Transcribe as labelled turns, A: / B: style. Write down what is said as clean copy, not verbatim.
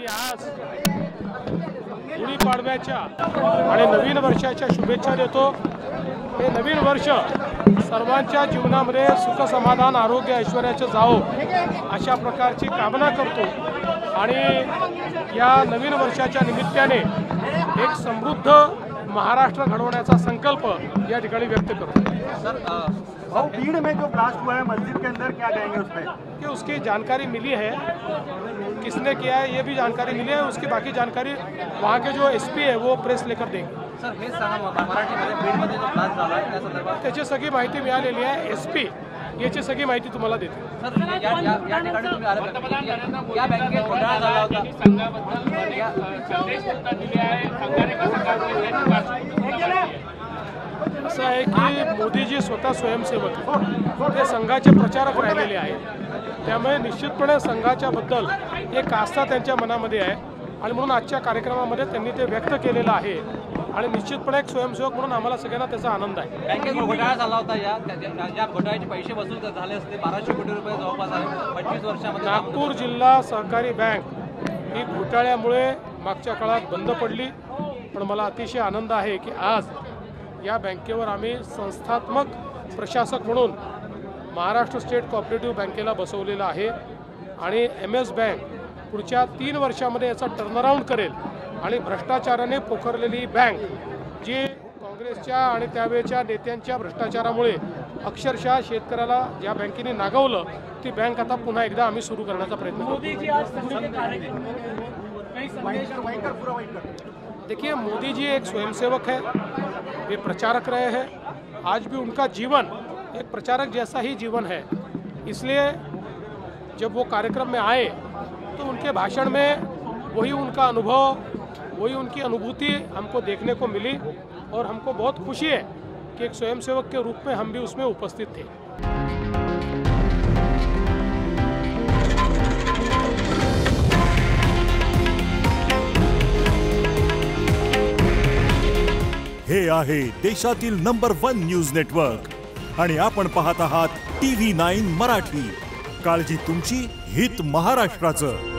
A: मी आज गुढीपाडव्याच्या आणि नवीन वर्षाच्या शुभेच्छा देतो। हे नवीन वर्ष सर्वांच्या जीवनामध्ये सुख समाधान आरोग्य ऐश्वर्याचे जावो अशा प्रकारची कामना करतो आणि या नवीन वर्षाच्या निमित्ताने एक समृद्ध महाराष्ट्र घडवण्याचा संकल्प या ठिकाणी व्यक्त करतो।
B: सर भीड़ में जो ब्लास्ट हुआ है मस्जिद के अंदर, क्या कहेंगे उस पर?
A: कि उसकी जानकारी मिली है, किसने किया है ये भी जानकारी मिली है, उसकी बाकी जानकारी वहाँ के जो एसपी है वो प्रेस लेकर देंगे।
B: सर हे सांगा मराठीमध्ये बीडमध्ये जो ब्लास्ट झाला त्या संदर्भात
A: त्याची सगळी माहिती मिळालेली आहे, एसपी याची सगळी माहिती तुम्हाला देते।
B: सर या ठिकाणी तुम्ही आले या बँकेत घोटाळा झाला होता,
A: असं आहे की मोदीजी स्वतः स्वयंसेवक ते संघाचे प्रचारक राहिलेले आहेत, त्यामुळे निश्चितपणे संघाच्या बद्दल एक आस्था त्यांच्या मनामध्ये आहे आणि म्हणून आजच्या कार्यक्रमामध्ये त्यांनी ते व्यक्त केलेलं आहे आणि निश्चितपणे एक स्वयंसेवक म्हणून आम्हाला सगळ्यांना त्याचा आनंद आहे।
B: बँकेत घोटाळा झाला होता, या घोटाळ्याचे पैसे वसूल झाले असते 1200 कोटी रुपये जवळपास आहे 25 वर्षामध्ये।
A: नागपूर जिल्हा सहकारी बँक ही घोटाळ्यामुळे मागच्या काळात बंद पडली, पण मला अतिशय आनंद आहे की आज या बँकेवर आम्ही संस्थात्मक प्रशासक म्हणून महाराष्ट्र स्टेट कोऑपरेटिव्ह बँकेला बसवलेलं आहे आणि MS बँक पुढच्या 3 वर्षामध्ये याचा टर्नअराउंड करेल आणि भ्रष्टाचाराने पोखरलेली बँक जी काँग्रेसच्या आणि त्यावेळच्या नेत्यांच्या भ्रष्टाचारामुळे अक्षरशः शेतकऱ्याला ज्या बँकेने नागवलं ती बँक आता पुन्हा एकदा आम्ही सुरू करण्याचा प्रयत्न करतो। देखिए मोदी जी एक स्वयंसेवक है, वे प्रचारक रहे हैं, आज भी उनका जीवन एक प्रचारक जैसा ही जीवन है, इसलिए जब वो कार्यक्रम में आए तो उनके भाषण में वही उनका अनुभव, वही उनकी अनुभूति हमको देखने को मिली और हमको बहुत खुशी है कि एक स्वयंसेवक के रूप में हम भी उसमें उपस्थित थे।
C: हे आहे देशातील नंबर 1 न्यूज नेटवर्क आणि आपण पाहत आहात TV9 मराठी। काळजी तुमची, हित महाराष्ट्राचं।